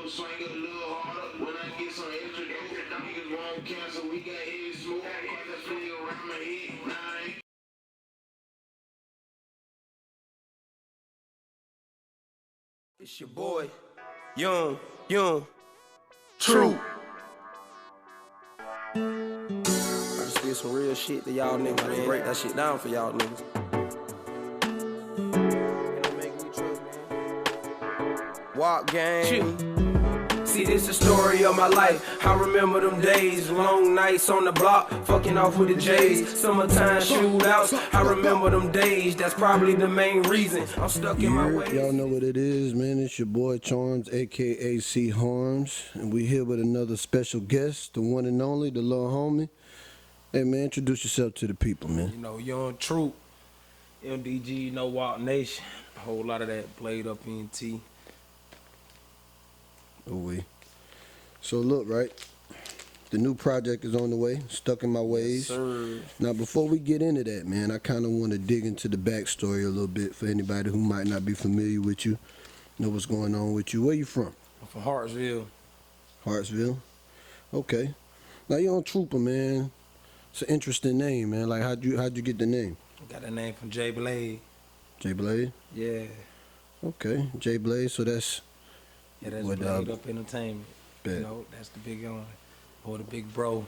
go swing it a little harder. When I get some extra dope, niggas won't cancel. We got heavy smoke. Cause I feel around my head. Nah, I ain't. It's your boy, Young, True. I just spit some real shit to y'all niggas, man. Break that shit down for y'all niggas. Walk gang. See, this the story of my life. I remember them days, long nights on the block, fucking off with the J's. Summertime shootouts, I remember them days. That's probably the main reason I'm stuck in my way. Y'all know what it is, man. It's your boy Charms, aka C Harms, and we here with another special guest, the one and only, the little homie. Hey, man, introduce yourself to the people, man. You know, Young Troopa, MDG, you know, Walk Nation. A whole lot of that played up in T. Oh, we. So look, right, the new project is on the way, Stuck in My Ways. Yes, sir. Now, before we get into that, man, I kind of want to dig into the backstory a little bit for anybody who might not be familiar with you, know what's going on with you. Where you from? I'm from Hartsville. Hartsville? Okay. Now, you're on Troopa, man. It's an interesting name, man. Like, how'd you get the name? I got that name from J Blade. J Blade? Yeah. Okay, J Blade, so that's... Yeah, that's what, Blade Up Entertainment. Bet. You know, that's the big one. Or the big bro.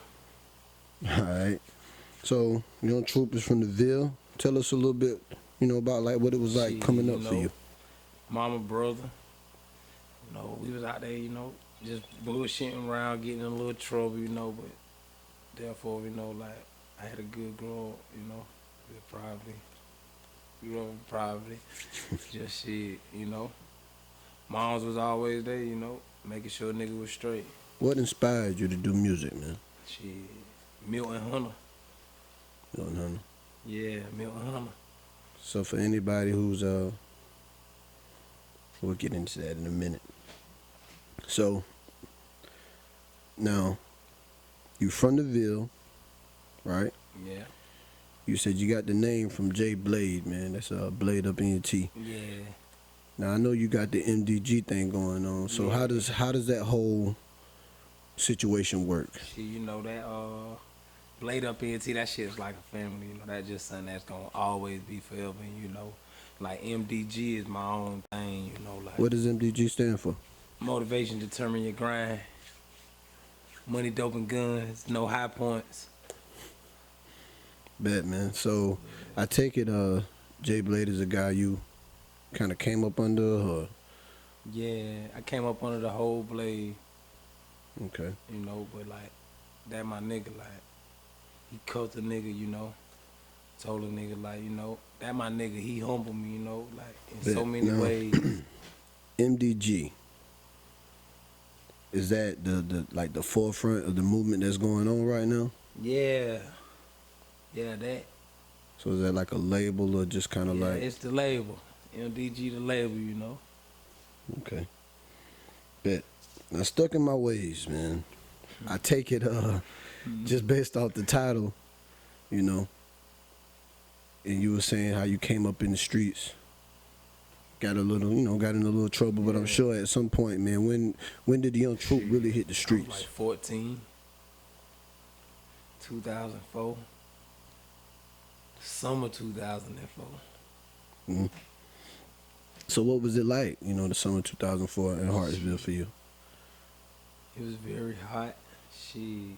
Alright. So, you know, Troop is from the Ville. Tell us a little bit, you know, about like what it was like Shit, coming up you know, for you. Mama, brother. You know, we was out there, you know, just bullshitting around, getting in a little trouble, you know, but therefore, you know, like, I had a good grow up, you know, grew up privately. Just shit, you know. Moms was always there, you know, making sure a nigga was straight. What inspired you to do music, man? Shit, Milton Hunter. Milton Hunter. Yeah, Milton Hunter. So for anybody who's we'll get into that in a minute. So now you from the Ville, right? Yeah. You said you got the name from J Blade, man. That's Blade Up in your T. Yeah. Now I know you got the MDG thing going on. So Yeah. how does that whole situation work? Shit, you know that Blade Up ENT, that shit's like a family, you know, that's just something that's gonna always be forever, and you know, like MDG is my own thing, you know, like What does MDG stand for? motivation, determine your grind, money, dope, and guns, no high points. Bet, man. So I take it J Blade is a guy you kind of came up under, or? Yeah, I came up under the whole Blade, Okay. you know, but like, that my nigga, like, he cut the nigga, you know, told a nigga, like, you know, that my nigga, he humbled me, you know, like, in so many ways. MDG, is that the like the forefront of the movement that's going on right now? Yeah, that. So is that like a label or just kind of Yeah, like? it's the label. MDG the label, you know. Okay. Bet. Now, Stuck in My Ways, man. I take it just based off the title, you know. And you were saying how you came up in the streets, got a little, you know, got in a little trouble. But I'm sure at some point, man, when did the Young Troop really hit the I streets? was like 14, 2004, summer 2004. Mm-hmm. So what was it like, you know, the summer 2004 in Hartsville for you? It was very hot. Shit,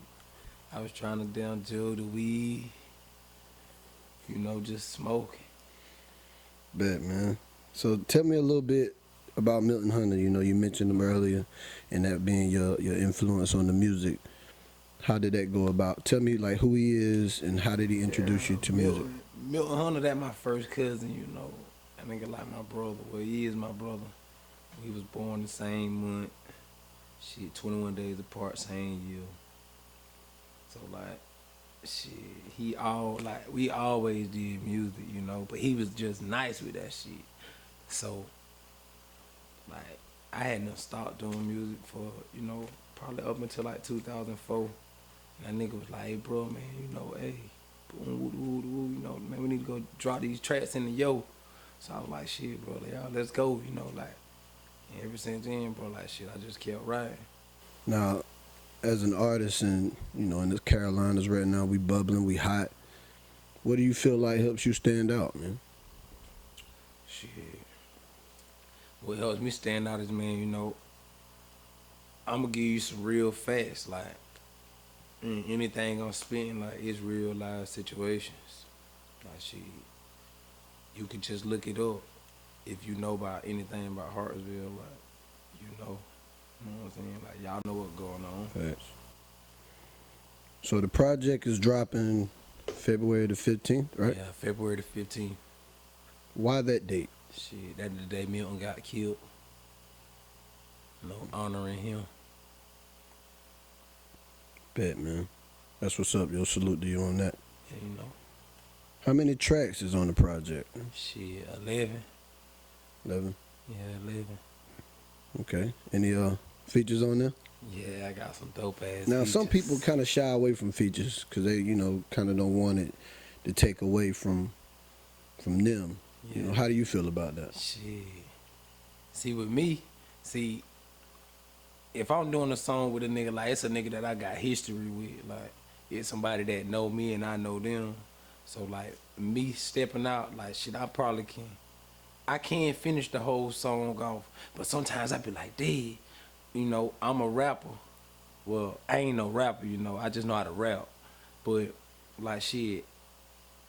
I was trying to down jug the weed, you know, just smoking. Bet, man. So tell me a little bit about Milton Hunter. You know, you mentioned him earlier, and that being your influence on the music. How did that go about? Tell me, like, who he is and how did he introduce you to music? Milton Hunter, that my first cousin, you know. That nigga like my brother. Well, he is my brother. We was born the same month. Shit, 21 days apart, same year. So like, shit, we always did music, you know, but he was just nice with that shit. So, like, I hadn't stopped doing music for, you know, probably up until like 2004. And that nigga was like, hey, bro, man, you know, hey, boom, woo, woo, woo, you know, man, we need to go drop these tracks in the yo. So I was like, shit, brother, y'all, let's go, you know, like, And ever since then, bro, like shit, I just kept writing. Now, as an artist and, in the Carolinas right now, we bubbling, we hot. What do you feel like helps you stand out, man? Shit. What helps me stand out is, man, I'm gonna give you some real facts. Like, anything I'm spitting, like, it's real life situations. Like, shit, you can just look it up if you know about anything about Hartsville. Like, you know what I'm saying? Like, y'all know what's going on. Facts. So the project is dropping February the 15th, right? Yeah, February the 15th. Why that date? Shit, that's the day Milton got killed. Honoring him. Bet, man. That's what's up, yo. Salute to you on that. Yeah, How many tracks is on the project? Shit, 11. 11. Yeah, 11. Okay. Any features on there? Yeah, I got some dope ass Now, features. some people kind of shy away from features because they, kind of don't want it to take away from them. Yeah. How do you feel about that? Shit. See, with me, if I'm doing a song with a nigga, like, it's a nigga that I got history with. Like, it's somebody that know me and I know them. So, like, me stepping out, like, shit, I can't finish the whole song off. But sometimes I be like, dude, I'm a rapper. Well, I ain't no rapper, I just know how to rap. But, like, shit,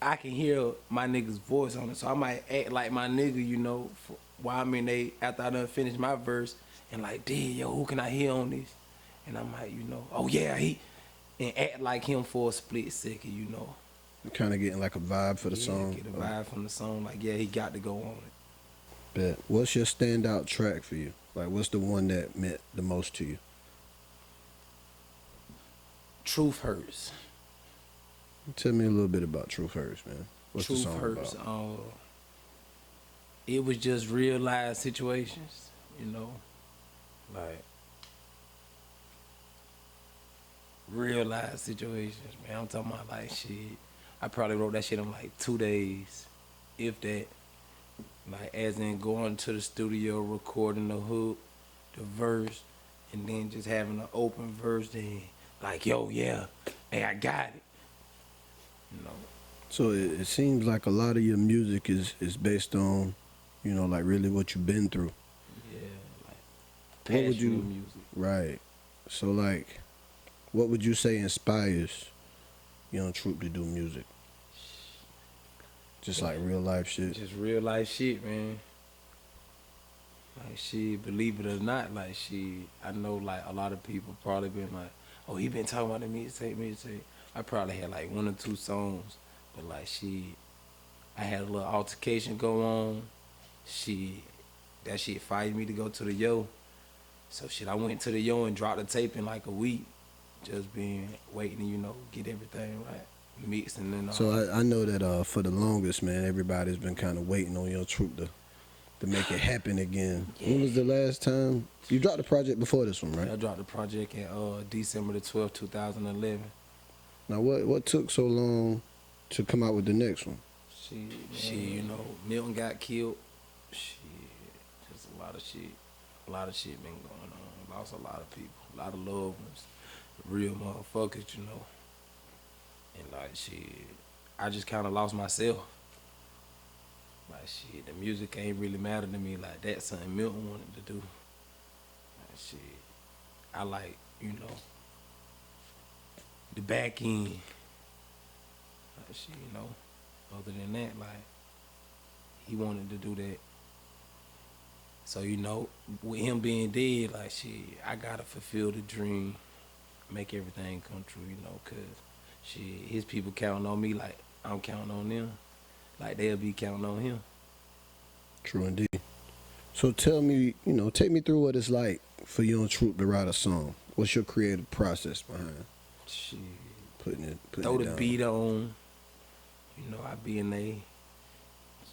I can hear my nigga's voice on it. So I might act like my nigga, while I'm in after I done finished my verse. And like, damn, yo, who can I hear on this? And I'm like, oh yeah, and act like him for a split second, You're kind of getting like a vibe for the song. Get a vibe from the song, like, yeah, he got to go on it. Bet. What's your standout track for you? Like, what's the one that meant the most to you? Truth Hurts. Tell me a little bit about Truth Hurts, man. What's Truth the song Hurts. about? It was just real life situations, like real life situations, man. I'm talking about like shit. I probably wrote that shit in like 2 days, if that. Like, as in going to the studio, recording the hook, the verse, and then just having an open verse. Then like, yo, yeah, hey, I got it. So it seems like a lot of your music is based on, like really what you've been through. Yeah, like What would you? passionate music. Right. So like, what would you say inspires, Troop to do music? Just like real life shit. Just real life shit, man. Like, shit, believe it or not, like, shit, I know, like, a lot of people probably been like, oh, he been talking about the mixtape. I probably had, like, 1 or 2 songs, but, like, shit, I had a little altercation go on. Shit, that shit fired me to go to the Yo. So, shit, I went to the Yo and dropped the tape in, like, a week. Just being, waiting to, get everything right. Mixed and then So I know that for the longest, man, everybody's been kind of waiting on your Troop to make it happen again. Yeah. When was the last time you dropped the project before this one, right? I dropped the project in December the 12th, 2011. Now what took so long to come out with the next one? Shit, Milton got killed. Shit, just a lot of shit. A lot of shit been going on. Lost a lot of people, a lot of loved ones, real motherfuckers, And like, shit, I just kind of lost myself. Like, shit, the music ain't really matter to me. Like, that's something Milton wanted to do. Like, shit, I like, the back end. Like, shit, other than that, like, he wanted to do that. So, with him being dead, like, shit, I gotta fulfill the dream, make everything come true, cause shit, his people counting on me like I'm counting on them. Like, they'll be counting on him. True indeed. So tell me, take me through what it's like for you and Troop to write a song. What's your creative process behind Shit. putting Throw it the down? beat on. I be in there,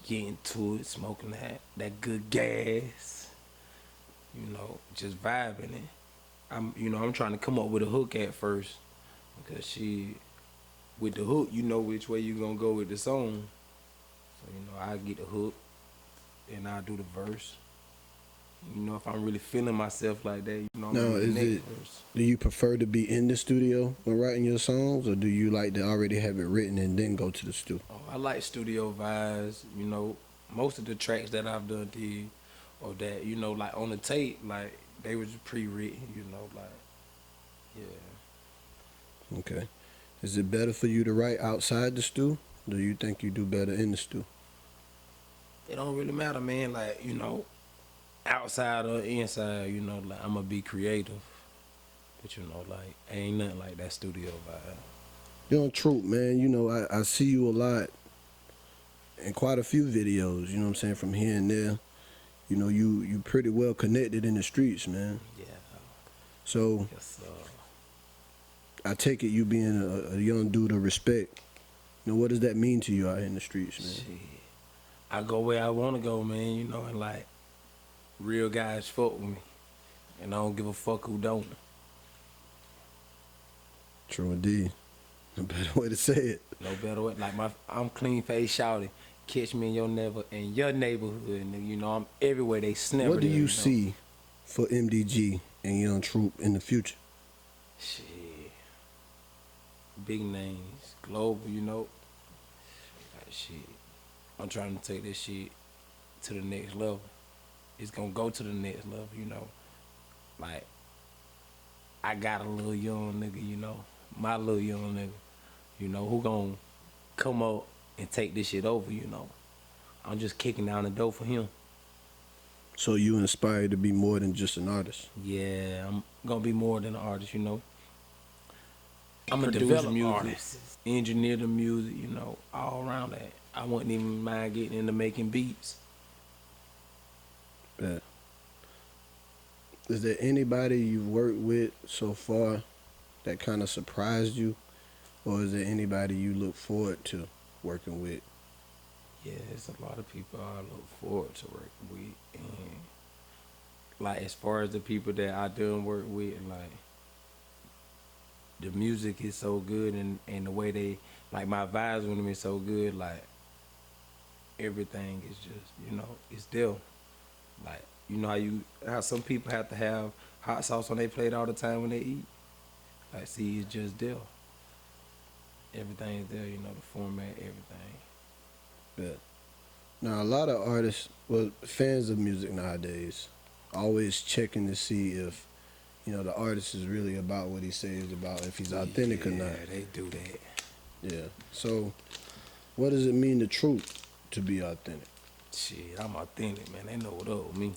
getting to it, smoking that good gas. Just vibing it. I'm trying to come up with a hook at first. Because with the hook, which way you gonna go with the song. So, I get the hook, then I do the verse. You know, if I'm really feeling myself like that, you know, I'm Now, gonna be the is next it? verse. Do you prefer to be in the studio when writing your songs, or do you like to already have it written and then go to the studio? Oh, I like studio vibes. You know, most of the tracks that I've done did, or that, you know, like on the tape, like they was pre-written. You know, like yeah. Okay. Is it better for you to write outside the stew? Do you think you do better in the stew? It don't really matter, man. Like, you know, outside or inside, you know, like I'ma be creative. But you know, like ain't nothing like that studio vibe. Young Troop, man, you know, I see you a lot in quite a few videos, you know what I'm saying, from here and there. You know, you pretty well connected in the streets, man. Yeah. So Yes, I take it you being a young dude of respect. You know, what does that mean to you out here in the streets, man? shit. I go where I wanna go, man, you know, and like real guys fuck with me. And I don't give a fuck who don't. True indeed. A better way to say it. No better way. Like I'm clean face shouty. Catch me in your neighborhood, and you know I'm everywhere. They snap. What do you know? see for MDG and Young Troop in the future? Shit. Big names, global, you know. Like shit. I'm trying to take this shit to the next level. It's gonna go to the next level, you know. Like I got a little young nigga, you know. My little young nigga, you know, who gonna come up and take this shit over, you know. I'm just kicking down the door for him. So you inspired to be more than just an artist? Yeah, I'm gonna be more than an artist, you know. I'm a Produce develop music, artist, engineer the music, you know, all around that. I wouldn't even mind getting into making beats. Yeah. Is there anybody you've worked with so far that kind of surprised you? Or is there anybody you look forward to working with? Yeah, there's a lot of people I look forward to working with. And like as far as the people that I done work with, like the music is so good and the way they, like my vibes with them is so good, like everything is just, you know, it's there. Like, you know how some people have to have hot sauce on their plate all the time when they eat? Like, see, it's just there. Everything's there, you know, the format, everything. Yeah. Now, a lot of artists, well, fans of music nowadays, always checking to see if, you know, the artist is really about what he says about, if he's authentic or not. Yeah, they do that. Yeah. So, what does it mean to Troop to be authentic? Shit, I'm authentic, man. They know what up with me.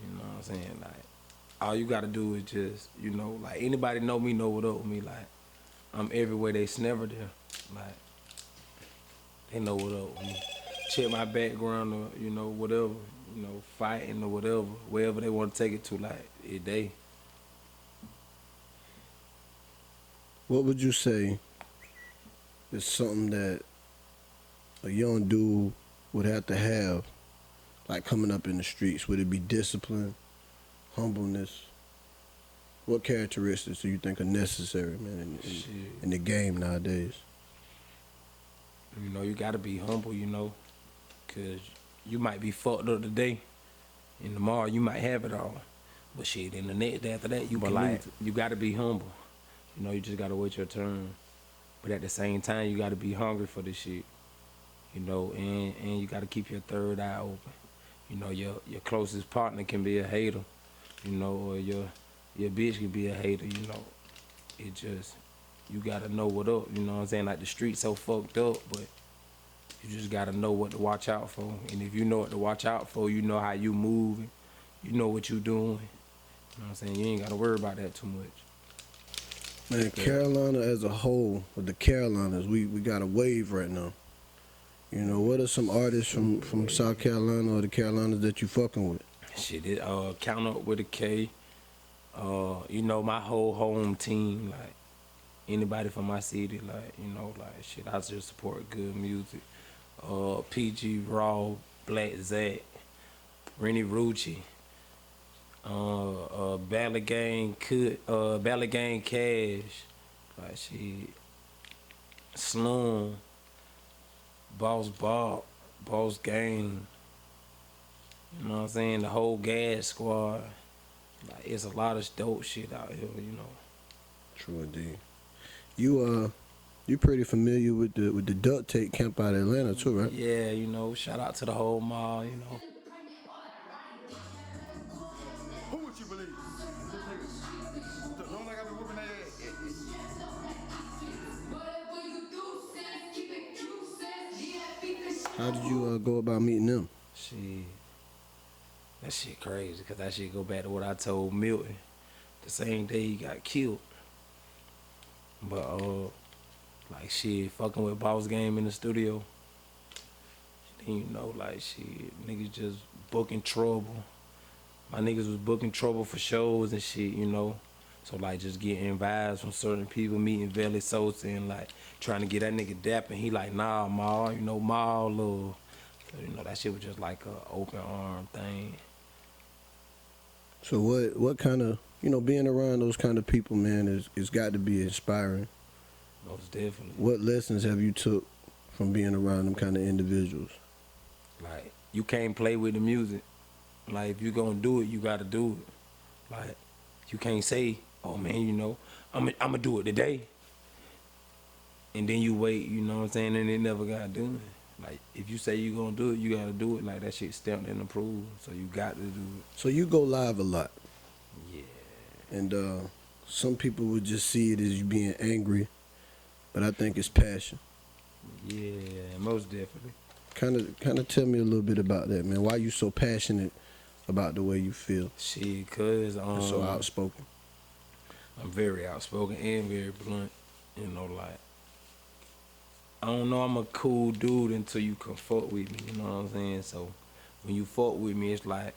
You know what I'm saying? Like, all you gotta do is just, you know, like anybody know me, know what up with me. Like, I'm everywhere, they never there. Like, they know what up with me. Check my background or, you know, whatever, you know, fighting or whatever, wherever they want to take it to, like, they. What would you say is something that a young dude would have to have, like coming up in the streets? Would it be discipline, humbleness? What characteristics do you think are necessary, man, in the game nowadays? You know, you gotta be humble, you know, cause you might be fucked up today, and tomorrow you might have it all. But shit, in the next day after that, you can lose it. You gotta be humble. You know, you just gotta wait your turn. But at the same time, you gotta be hungry for this shit. You know, and you gotta keep your third eye open. You know, your closest partner can be a hater, you know, or your bitch can be a hater, you know. It just, you gotta know what up, you know what I'm saying? Like the streets so fucked up, but you just gotta know what to watch out for. And if you know what to watch out for, you know how you moving, you know what you doing. You know what I'm saying? You ain't gotta worry about that too much. Man, Carolina as a whole, with the Carolinas, we got a wave right now. You know, what are some artists from South Carolina or the Carolinas that you fucking with? Shit, Count Up with a K. You know, my whole home team, like anybody from my city, like, you know, like shit, I just support good music. PG Raw, Black Zach, Rennie Rucci, Ballad Gang Cash, like shit, Slum, Boss Bob, Boss Gang, You know what I'm saying? The whole gas squad. Like, it's a lot of dope shit out here, you know. True indeed. You pretty familiar with the duct tape camp out of Atlanta too, right? Yeah, you know, shout out to the whole mall, you know. Who would you believe? This nigga. Long like I've been whooping their ass. How did you go about meeting them? Shit. That shit crazy, because that shit go back to what I told Milton the same day he got killed. But, like, shit, fucking with Boss Game in the studio. Then, you know, like, shit, niggas just booking trouble. My niggas was booking trouble for shows and shit, you know. So, like, just getting vibes from certain people, meeting Veli Sosa and, like, trying to get that nigga dap. And he like, nah, Ma, you know, Ma, little. So, you know, that shit was just like a open arm thing. So what kind of, you know, being around those kind of people, man, is got to be inspiring. Most definitely. What lessons have you took from being around them kind of individuals? Like, you can't play with the music. Like, if you gonna do it, you gotta do it. Like, you can't say, oh man, you know, I'm gonna do it today. And then you wait, you know what I'm saying, and it never got done. Like, if you say you gonna do it, you gotta do it. Like, that shit stamped and approved, so you got to do it. So you go live a lot. Yeah. And some people would just see it as you being angry, but I think it's passion. Yeah, most definitely. Kind of tell me a little bit about that, man. Why you so passionate about the way you feel? Shit, cause And so outspoken. I'm very outspoken and very blunt. You know, like, I don't know, I'm a cool dude until you can fuck with me, you know what I'm saying? So when you fuck with me, it's like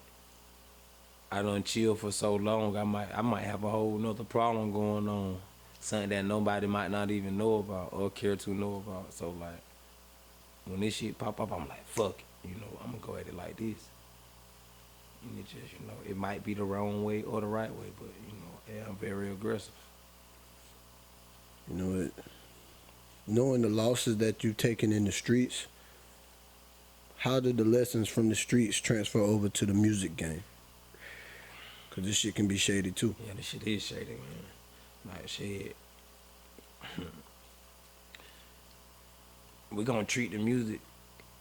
I done chill for so long, I might have a whole nother problem going on. Something that nobody might not even know about or care to know about. So like, when this shit pop up, I'm like, fuck it, you know, I'm gonna go at it like this. And it just, you know, it might be the wrong way or the right way, but you know, yeah, I'm very aggressive. You know it. Knowing the losses that you've taken in the streets, how did the lessons from the streets transfer over to the music game? Cause this shit can be shady too. Yeah, this shit is shady, man. Like, shit. We gonna treat the music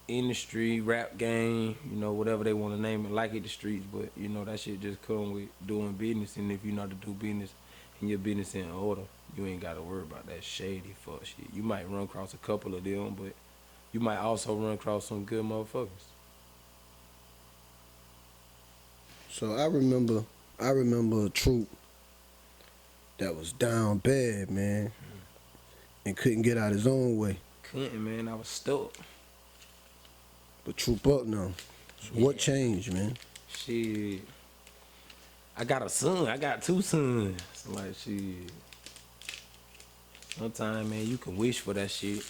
industry, rap game, you know, whatever they want to name it, like it the streets, but you know, that shit just come with doing business, and if you know how to do business and your business in order, you ain't gotta worry about that shady fuck shit. You might run across a couple of them, but you might also run across some good motherfuckers. So I remember a troop that was down bad, man, and couldn't get out his own way. Couldn't, man, I was stuck. But troop up now. So what changed, man? Shit. I got a son. I got two sons. Like, shit. Sometimes, man, you can wish for that shit,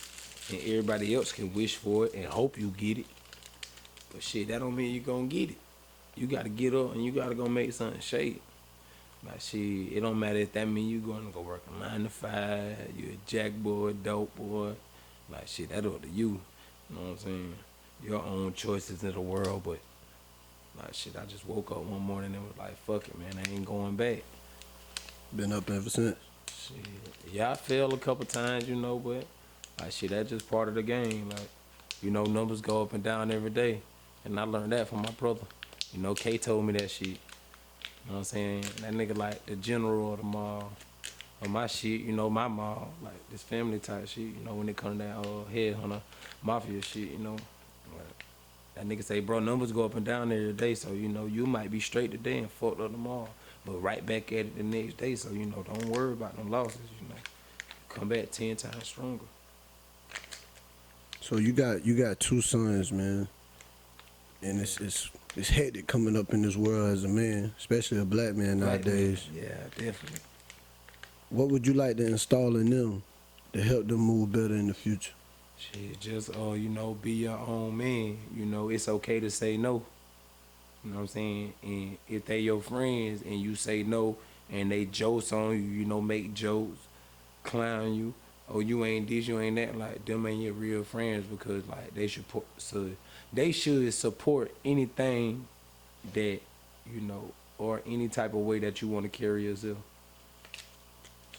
and everybody else can wish for it and hope you get it. But shit, that don't mean you gonna get it. You gotta get up and you gotta go make something shake. Like, shit, it don't matter if that mean you gonna go work a 9 to 5, you a jack boy, dope boy. Like, shit, that up to you. You know what I'm saying? Your own choices in the world, but like, shit, I just woke up one morning and was like, fuck it, man, I ain't going back. Been up ever since. Shit. Yeah, I failed a couple times, you know, but like, shit, that's just part of the game. Like, you know, numbers go up and down every day, and I learned that from my brother. You know, K told me that shit. You know what I'm saying? That nigga like the general of the mall, of my shit, you know, my mall, like this family type shit, you know, when it comes to that headhunter mafia shit, you know. That nigga say, bro, numbers go up and down every day, so, you know, you might be straight today and fucked up tomorrow, but right back at it the next day, so, you know, don't worry about them losses, you know. Come back 10 times stronger. So you got two sons, man, and it's hectic coming up in this world as a man, especially a black man nowadays. Yeah, definitely. What would you like to install in them to help them move better in the future? Shit, just, you know, be your own man. You know, it's okay to say no. You know what I'm saying? And if they your friends and you say no and they jokes on you, you know, make jokes, clown you, oh, you ain't this, you ain't that, like, them ain't your real friends, because, like, they should support anything that, you know, or any type of way that you want to carry yourself.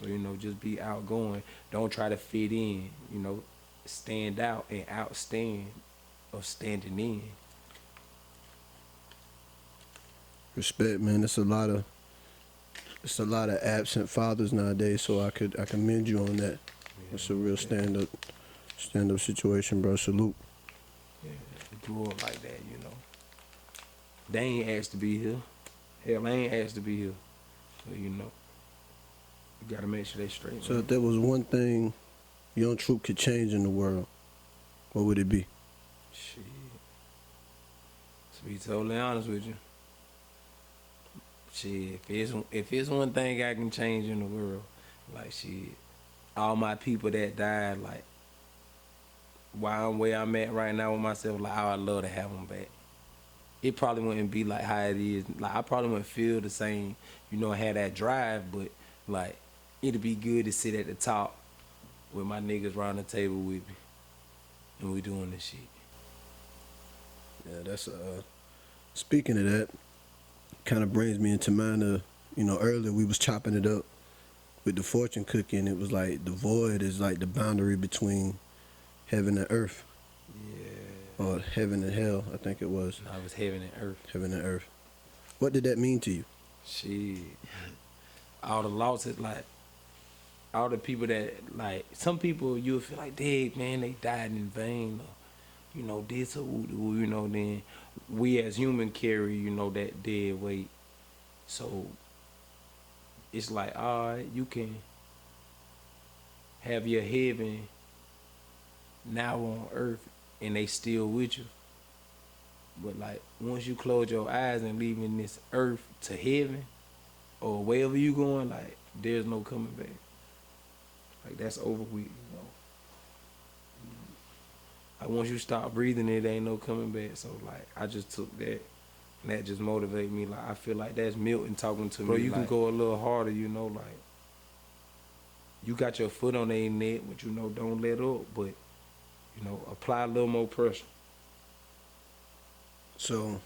So, you know, just be outgoing. Don't try to fit in, you know, stand out and outstand of standing in. Respect, man. It's a lot of absent fathers nowadays, so I commend you on that. It's a real stand up situation, bro. Salute. Yeah, they grew up like that, you know. They ain't asked to be here. Hell, I ain't asked to be here. So, you know, you gotta make sure they straight. So man. if there was one thing Young Troop could change in the world, what would it be? Shit. To be totally honest with you. Shit, if it's one thing I can change in the world, like shit, all my people that died, like while I'm where I'm at right now with myself, like I would love to have them back. It probably wouldn't be like how it is. Like I probably wouldn't feel the same, you know, have that drive, but like it'd be good to sit at the top with my niggas around the table with me, and we doing this shit. Yeah, that's speaking of that, kind of brings me into mind of, you know, earlier we was chopping it up with the fortune cookie, and it was like the void is like the boundary between heaven and earth, Yeah. or heaven and hell, I think it was. I was heaven and earth. Heaven and earth. What did that mean to you? Shit. All the losses, like, all the people that, like, some people you'll feel like, dang, man, they died in vain, or, you know, this or, you know, then we as human carry, you know, that dead weight. So it's like, all right, you can have your heaven now on earth and they still with you. But like once you close your eyes and leaving this earth to heaven or wherever you going, like there's no coming back. Like that's over with, you know. Like once you stop breathing, it ain't no coming back. So like I just took that, and that just motivated me. Like I feel like that's Milton talking to me. Bro, you can go a little harder, you know. Like you got your foot on their neck, but you know don't let up. But you know apply a little more pressure. So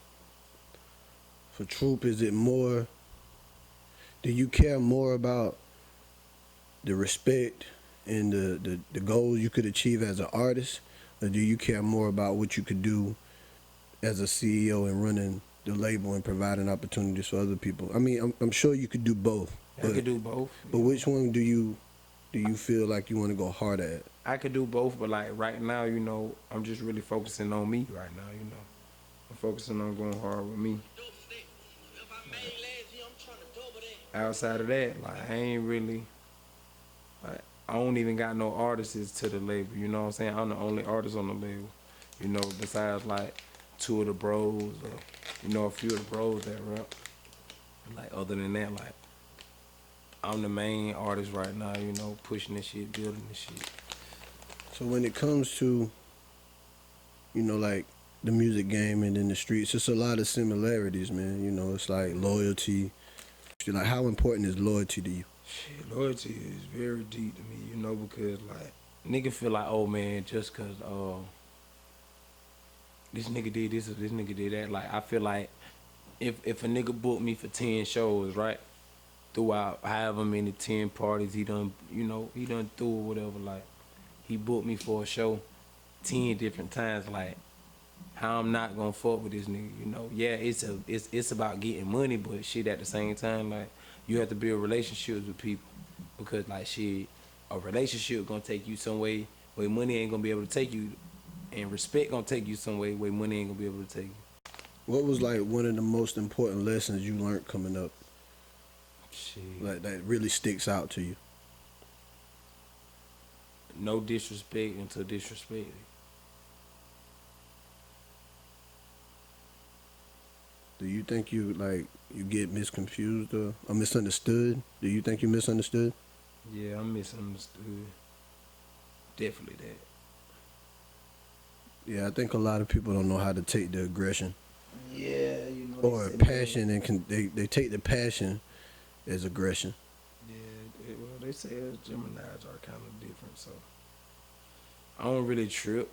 for Troop, is it more, do you care more about the respect and the goals you could achieve as an artist, or do you care more about what you could do as a CEO and running the label and providing opportunities for other people? I mean, I'm sure you could do both. I could do both. But which one do you feel like you want to go hard at? I could do both, but like right now, you know, I'm just really focusing on me right now, you know. I'm focusing on going hard with me. Outside of that, like I ain't really, like I don't even got no artists to the label, you know what I'm saying? I'm the only artist on the label, you know, besides like two of the bros or, you know, a few of the bros that rap. Like other than that, like I'm the main artist right now, you know, pushing this shit, building this shit. So when it comes to, you know, like the music game and in the streets, it's a lot of similarities, man. You know, it's like loyalty. Like, how important is loyalty to you? Shit, loyalty is very deep to me, you know, because like nigga feel like, oh man, just cause this nigga did this or this nigga did that. Like I feel like if a nigga booked me for 10 shows, right, throughout however many 10 parties he done, you know, he done threw or whatever, like he booked me for a show 10 different times, like how I'm not gonna fuck with this nigga, you know. Yeah, it's about getting money, but shit at the same time, like you have to build relationships with people, because like shit, a relationship gonna take you some way where money ain't gonna be able to take you, and respect gonna take you some way where money ain't gonna be able to take you. What was like one of the most important lessons you learned coming up? Shit. Like that really sticks out to you? No disrespect until disrespected. Do you think you get misconfused or misunderstood? Do you think you misunderstood? Yeah, I'm misunderstood. Definitely that. Yeah, I think a lot of people don't know how to take the aggression. Yeah, you know. Or passion, and they take the passion as aggression. Yeah, well, they say Geminis are kind of different, so I don't really trip.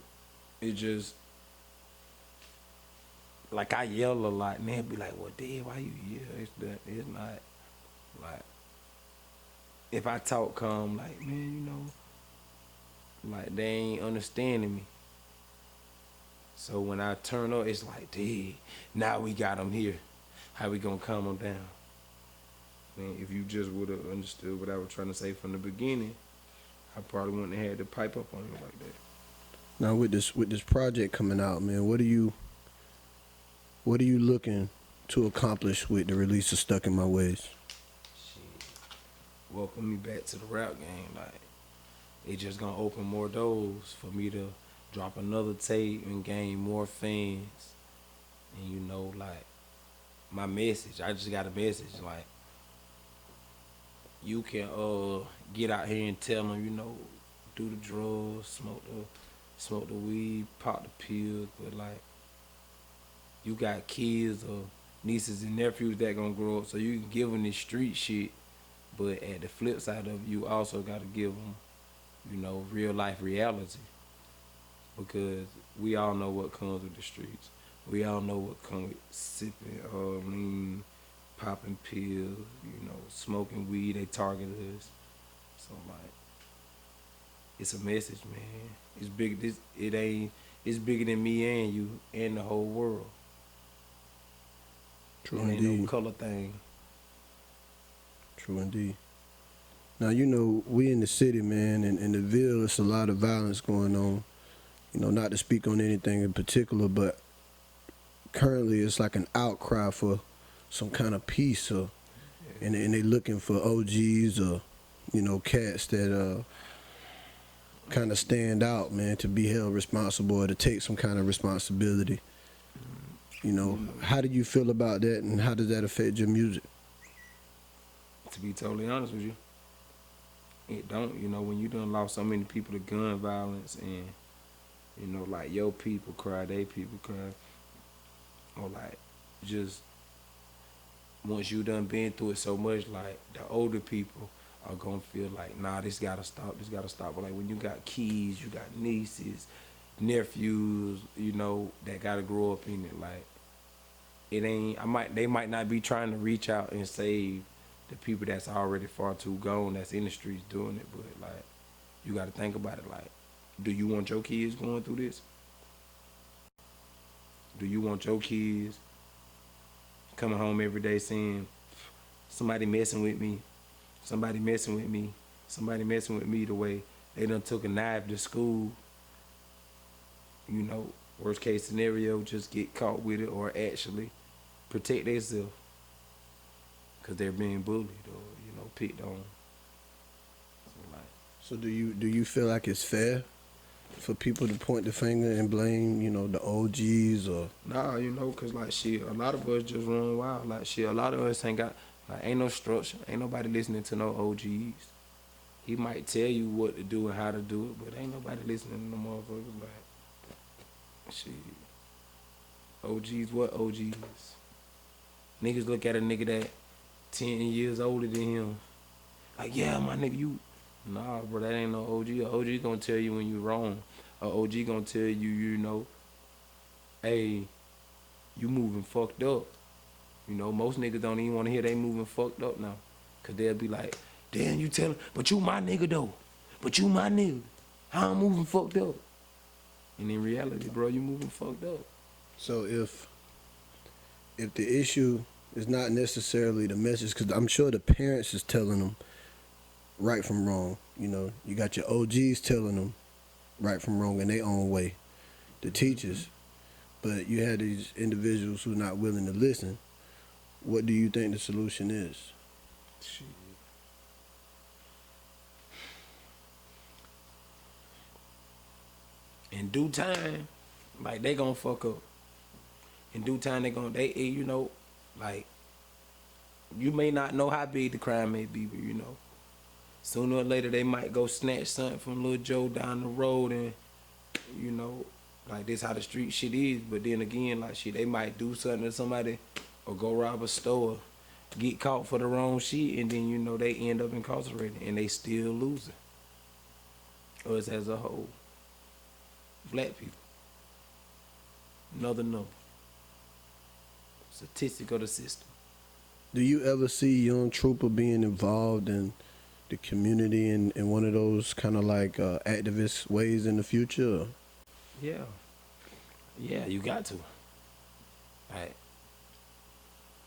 It just like I yell a lot, and they'll be like, "Well, Dad, why you yell?" It's not like if I talk calm, like man, like they ain't understanding me. So when I turn up, it's like, Dad, now we got them here. How we gonna calm them down? Man, if you just would have understood what I was trying to say from the beginning, I probably wouldn't have had to pipe up on you like that. Now with this project coming out, man, what are you looking to accomplish with the release of Stuck in My Ways? Shit. Welcome me back to the rap game. Like, it just gonna open more doors for me to drop another tape and gain more fans. And like my message, I just got a message. Like, you can get out here and tell them, do the drugs, smoke the weed, pop the pills, but like you got kids or nieces and nephews that gonna grow up, so you can give them this street shit, but at the flip side of it, you also gotta give them, real life reality, because we all know what comes with the streets. We all know what comes with sipping lean, popping pills, smoking weed. They target us, so like it's a message, man. It's big. It's bigger than me and you and the whole world. True It ain't indeed. no color thing. True indeed. Now, we in the city, man, and in the Ville, it's a lot of violence going on. Not to speak on anything in particular, but currently it's like an outcry for some kind of peace, and they looking for OGs or, cats that kind of stand out, man, to be held responsible or to take some kind of responsibility. How do you feel about that, and how does that affect your music? To be totally honest with you, it don't. When you done lost so many people to gun violence, and like your people cry, they people cry, or like just once you done been through it so much, like the older people are gonna feel like, nah, this gotta stop. But like when you got kids, you got nieces, nephews, that gotta grow up in it. Like it ain't. They might not be trying to reach out and save the people that's already far too gone, that's in the streets doing it. But like you gotta think about it. Like, do you want your kids going through this? Do you want your kids coming home every day saying, somebody messing with me, somebody messing with me, somebody messing with me, the way they done took a knife to school? Worst case scenario, just get caught with it or actually protect themselves because they're being bullied or, picked on. So do you feel like it's fair for people to point the finger and blame, the OGs or? Nah, cause like shit, a lot of us just run wild. Like shit, a lot of us ain't got, like, ain't no structure. Ain't nobody listening to no OGs. He might tell you what to do and how to do it, but ain't nobody listening to no motherfuckers. Like, shit. OGs, what OGs? Niggas look at a nigga that 10 years older than him. Like, yeah, my nigga, you. Nah, bro, that ain't no OG. A OG gonna tell you when you wrong. A OG gonna tell you, hey, you moving fucked up. Most niggas don't even wanna hear they moving fucked up now. Cause they'll be like, damn, you tellin', but you my nigga though. But you my nigga. How I'm moving fucked up? And in reality, bro, you moving fucked up. So if the issue is not necessarily the message, because I'm sure the parents is telling them right from wrong. You got your OGs telling them right from wrong in their own way, the teachers, but you had these individuals who are not willing to listen. What do you think the solution is? Shit. In due time, like, they gonna fuck up. In due time, like, you may not know how big the crime may be, but sooner or later they might go snatch something from Lil Joe down the road, and like, this how the street shit is. But then again, like, shit, they might do something to somebody or go rob a store, get caught for the wrong shit, and then they end up incarcerated and they still losing. Us as a whole, black people, another number. statistic of the system. Do you ever see young Troopa being involved in the community in one of those kind of like activist ways in the future? Yeah. Yeah, you got to. Like,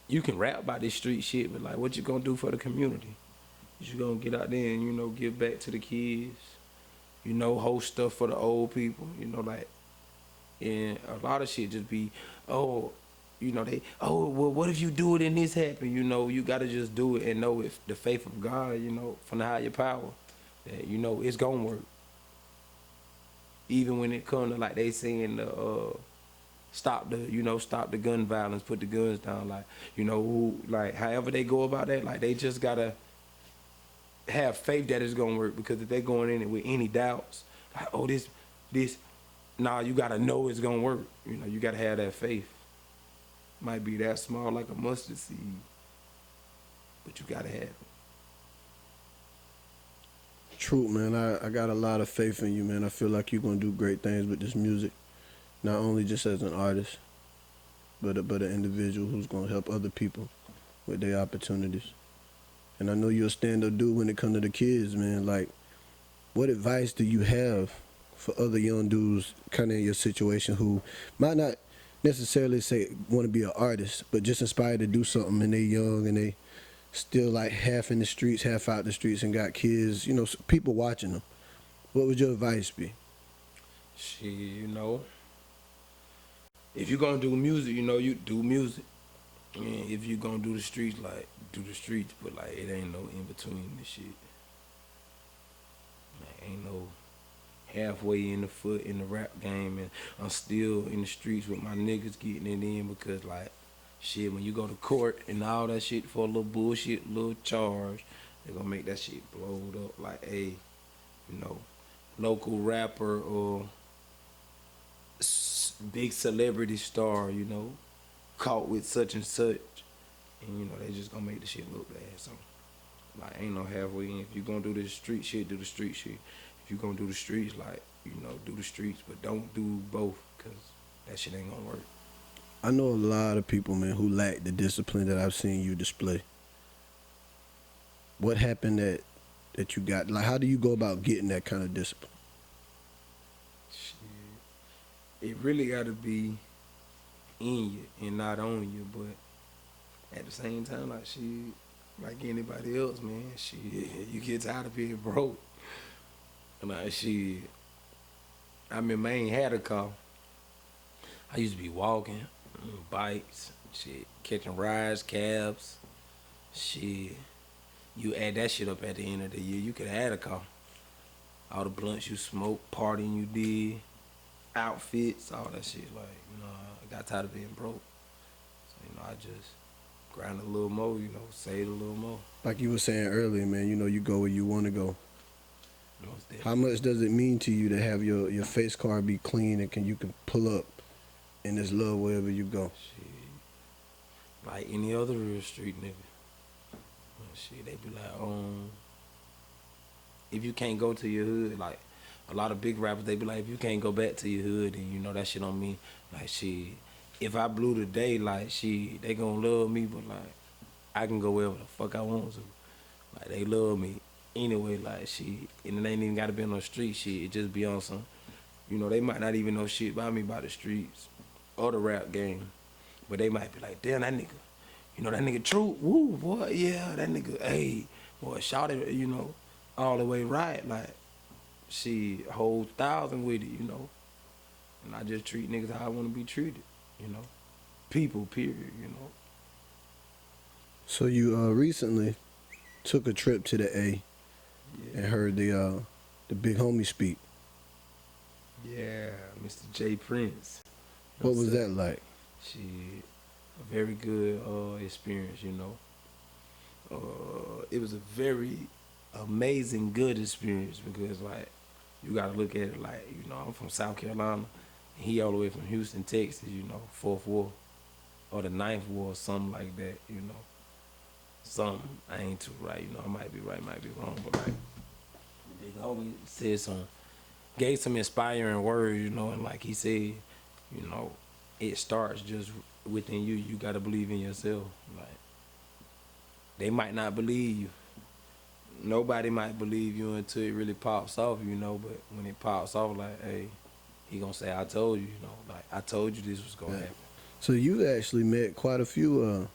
you can rap about this street shit, but like, what you gonna do for the community? You gonna get out there and, you know, give back to the kids, you know, host stuff for the old people, you know, like, and a lot of shit just be, oh, you know, well, what if you do it and this happen? You know, you gotta just do it and know if the faith of God, you know, from the higher power, that, you know, it's gonna work. Even when it comes to, like, they saying stop the gun violence, put the guns down, like, you know, like, however they go about that, like, they just gotta have faith that it's gonna work, because if they're going in it with any doubts, like, oh, this, nah, you gotta know it's gonna work. You know, you gotta have that faith. Might be that small, like a mustard seed, but you gotta have it. True, man. I got a lot of faith in you, man. I feel like you're gonna do great things with this music, not only just as an artist, but an individual who's gonna help other people with their opportunities. And I know you're a stand-up dude when it comes to the kids, man. Like, what advice do you have for other young dudes kind of in your situation who might not necessarily say want to be an artist, but just inspired to do something, and they young and they still like half in the streets, half out the streets, and got kids, you know, people watching them? What would your advice be? Shit, you know, if you're gonna do music, you know, you do music. And if you're gonna do the streets, like, do the streets, but like, it ain't no in between this shit. Like, ain't no halfway in the foot in the rap game, and I'm still in the streets with my niggas getting it in, because like, shit, when you go to court and all that shit for a little bullshit, little charge, they're gonna make that shit blowed up like a, you know, local rapper or big celebrity star, you know, caught with such and such, and you know, they just gonna make the shit look bad. So like, ain't no halfway in. If you gonna do this street shit, do the street shit. If you gonna do the streets, like, you know, do the streets, but don't do both, because that shit ain't gonna work. I know a lot of people, man, who lack the discipline that I've seen you display. What happened that you got? Like, how do you go about getting that kind of discipline? Shit, it really gotta be in you and not on you, but at the same time, like, shit, like anybody else, man, shit, you get tired of being broke. Like, shit, I remember I ain't had a car. I used to be walking, bikes, shit, catching rides, cabs, shit. You add that shit up at the end of the year, you could add a car. All the blunts you smoked, partying you did, outfits, all that shit. Like, you know, I got tired of being broke. So, you know, I just grind a little more, you know, save a little more. Like you were saying earlier, man, you know, you go where you want to go. How much does it mean to you to have your face card be clean and you can pull up in this love wherever you go? Shit, like any other real street nigga. Shit, they be like, if you can't go to your hood, like a lot of big rappers, they be like, if you can't go back to your hood, then you know that shit on me. Like, shit, if I blew today, like, shit, they gonna love me, but like, I can go wherever the fuck I want to. Like, they love me anyway, like, shit, and it ain't even gotta be on the street shit, it just be on some, you know, they might not even know shit about me by the streets or the rap game, but they might be like, damn, that nigga, you know, that nigga True, woo, boy, yeah, that nigga, hey, boy, shout it, you know, all the way right, like, she whole 1,000 with it, you know, and I just treat niggas how I want to be treated, you know, people, period, you know. So you recently took a trip to the A and heard the big homie speak. Yeah, Mr. J. Prince. What was that like? Shit, a very good experience, you know. It was a very amazing, good experience, because, like, you gotta look at it like, you know, I'm from South Carolina, and he all the way from Houston, Texas, you know, 4th War, or the 9th War, something like that, you know. Something, I ain't too right, you know, I might be right, might be wrong, but like, they always said gave some inspiring words, you know, and like he said, you know, it starts just within you. You gotta believe in yourself. Like, they might not believe you. Nobody might believe you until it really pops off, you know. But when it pops off, like, hey, he gonna say, "I told you," you know. Like, I told you this was gonna happen. So you actually met quite a few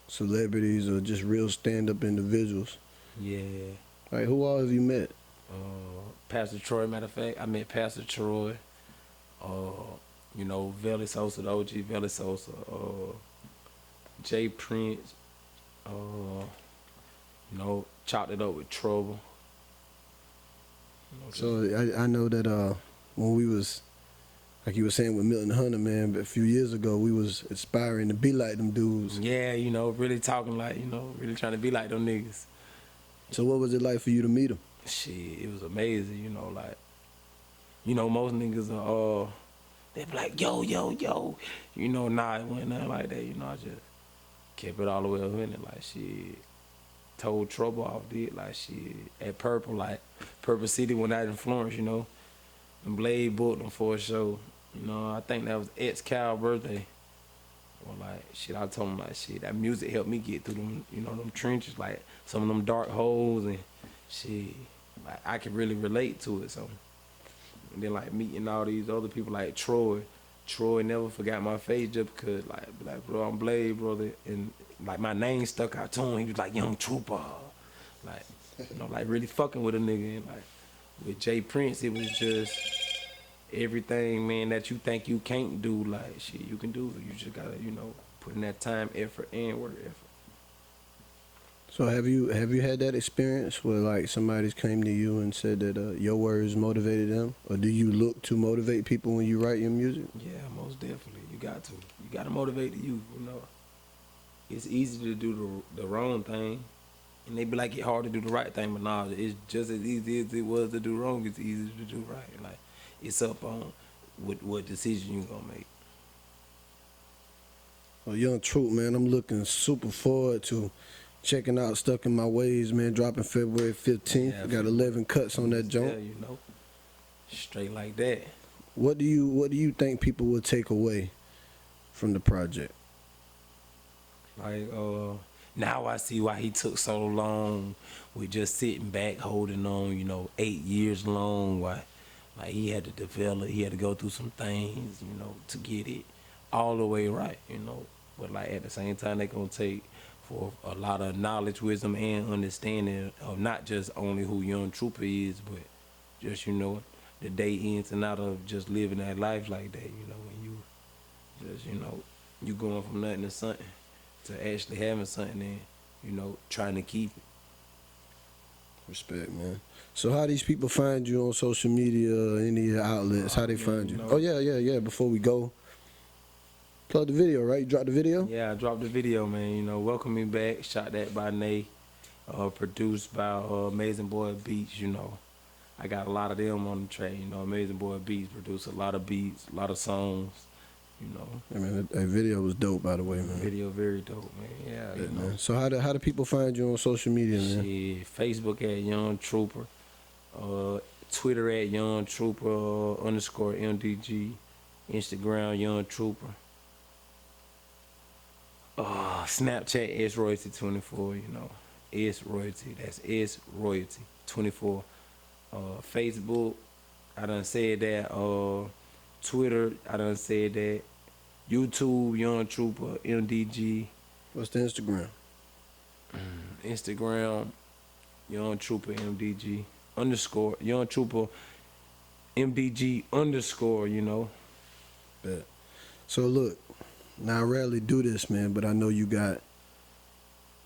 celebrities or just real stand-up individuals. Yeah. Like, who all have you met? Pastor Troy, matter of fact, I met Pastor Troy. You know, Veli Sosa, the OG Veli Sosa. Jay Prince. You know, chopped it up with Troopa. You know, So I know that when we was, like you were saying with Milton Hunter, man, but a few years ago, we was aspiring to be like them dudes. yeah, you know, really talking like, you know, really trying to be like them niggas. So what was it like for you to meet them? Shit, it was amazing, you know, like, you know, most niggas are, they be like, yo, yo, yo. You know, nah, it wasn't nothing like that, you know, I just kept it all the way up in it, like, shit. Told Troopa off, did, like, shit. At Purple, like, Purple City went out in Florence, you know. And Blade booked them for a show. You know, I think that was Cal's birthday. Well, like, shit, I told him, like, shit, that music helped me get through them, you know, them trenches, like, some of them dark holes, and shit, like, I could really relate to it, so. And then, like, meeting all these other people, like Troy. Troy never forgot my face just because, like, bro, I'm Blade, brother, and, like, my name stuck out to him. He was like, Young Troopa. Like, you know, like, really fucking with a nigga, and, like, with Jay Prince, it was just everything, man, that you think you can't do, like, shit, you can do. You just gotta, you know, put in that time, effort, and work effort. So have you had that experience where like somebody's came to you and said that your words motivated them, or do you look to motivate people when you write your music? Yeah, most definitely. You got to. You got to motivate the youth, you know. It's easy to do the wrong thing, and they be like, it's hard to do the right thing, but nah, it's just as easy as it was to do wrong, it's easy to do right. Like, it's up on what decision you gonna make. Well, Young Troop, man, I'm looking super forward to checking out Stuck in My Ways, man, dropping February 15th. Yeah, Got 11 cuts on that Yeah, joint. you know, straight like that. What do you think people will take away from the project? Like, now I see why he took so long with just sitting back, holding on, you know, 8 years long. Why, like, he had to develop, he had to go through some things, you know, to get it all the way right, you know. But, like, at the same time, they gonna take for a lot of knowledge, wisdom, and understanding of not just only who Young Troopa is, but just, you know, the day ins and out of just living that life like that, you know, when you just, you know, you going from nothing to something, to actually having something and, you know, trying to keep it. Respect, man. So how these people find you on social media, any of the outlets, how they find you? know. Oh, yeah, before we go, plug the video, right? You dropped the video? Yeah, I dropped the video, man, you know, Welcome Me Back, shot that by Nate, produced by Amazing Boy Beats, you know. I got a lot of them on the track, you know. Amazing Boy Beats produced a lot of beats, a lot of songs, you know. I mean, that video was dope, by the way, man. Video very dope, man. Yeah, you know. Man. So how do people find you on social media, man? Shit, Facebook at Young Troopa, Twitter at Young Troopa _ MDG, Instagram Young Troopa, Snapchat S Royalty 24, you know. S Royalty, that's S Royalty 24. Facebook, I done said that. Twitter, I done said that. YouTube, Young Troopa, MDG. What's the Instagram? Instagram, Young Troopa, MDG _ Young Troopa, MDG _ you know. Bet. So look, now I rarely do this, man, but I know you got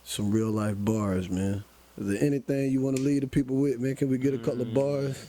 some real life bars, man. Is there anything you want to leave the people with, man? Can we get a couple of bars?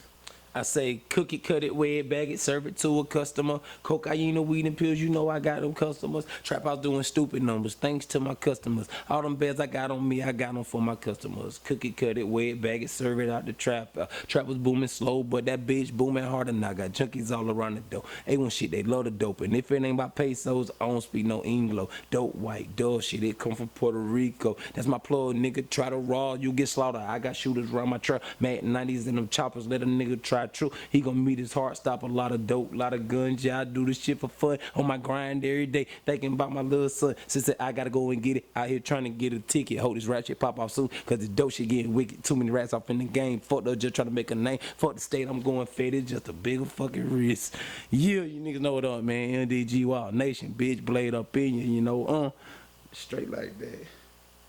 I say, cook it, cut it, weigh it, bag it, serve it to a customer. Cocaine or weed and pills, you know I got them customers. Trap house doing stupid numbers, thanks to my customers. All them beds I got on me, I got them for my customers. Cook it, cut it, weigh it, bag it, serve it out the trap. Trap was booming slow, but that bitch booming harder. And I got junkies all around the door. A1 shit, they love the dope. And if it ain't about pesos, I don't speak no Anglo. Dope white, dove shit, it come from Puerto Rico. That's my plug, nigga. Try to raw, you get slaughtered. I got shooters around my truck. Mad 90s and them choppers, let a nigga try try true. He gonna meet his heart, stop a lot of dope, lot of guns. Yeah, I do this shit for fun. On my grind every day, thinking about my little son. Since I gotta go and get it, out here trying to get a ticket. Hope this rap shit pop off soon, cause the dope shit getting wicked. Too many rats off in the game. Fuck those just trying to make a name. Fuck the state I'm going fed. It's just a bigger fucking risk. Yeah, you niggas know what up, man. MDG Wild Nation, bitch, blade up in you, you know, straight like that.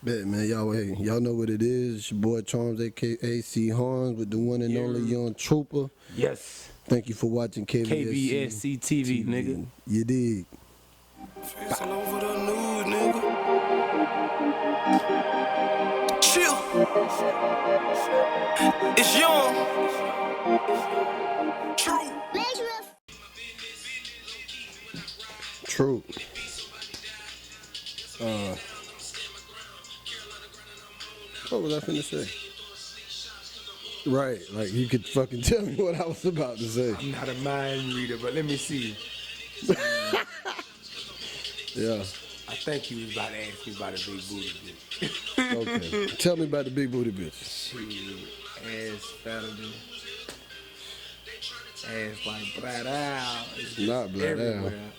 Bet, man, y'all know what it is. It's your boy Charms, aka C Harms, with the one and only young Troopa. Yes. Thank you for watching KvscTV, nigga. You dig? Face all over the news, nigga. Chill. It's young. True. True. What was I finna say? Right, like you could fucking tell me what I was about to say. I'm not a mind reader, but let me see. Yeah. I think he was about to ask me about a big booty bitch. Okay. Tell me about the big booty bitch. Shit, ass fatter than, ass like blat out. Not blat out. Everywhere.